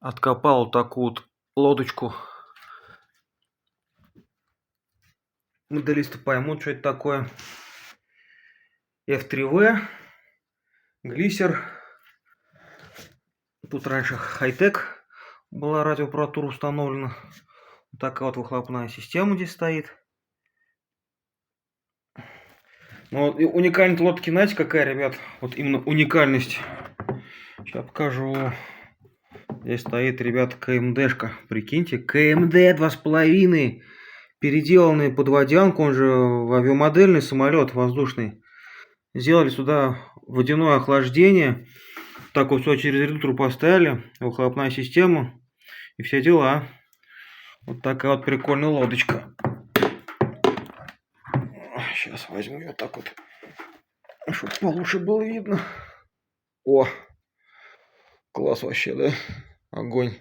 Откопал такую вот лодочку. Моделисты поймут, что это такое. F3V, глиссер. Тут раньше хай-тек была радиоаппаратура установлена. Вот такая вот выхлопная система здесь стоит. Но вот уникальность лодки, знаете, какая, ребят? Вот именно уникальность. Сейчас покажу. Здесь стоит, ребят, КМДшка. Прикиньте, КМД 2,5. Переделанный под водянку, он же авиамодельный самолет воздушный. Сделали сюда водяное охлаждение. Так вот все через редуктор поставили. Выхлопная система. И все дела. Вот такая вот прикольная лодочка. Сейчас возьму ее так вот, чтобы получше было видно. О! Класс вообще, да? Огонь.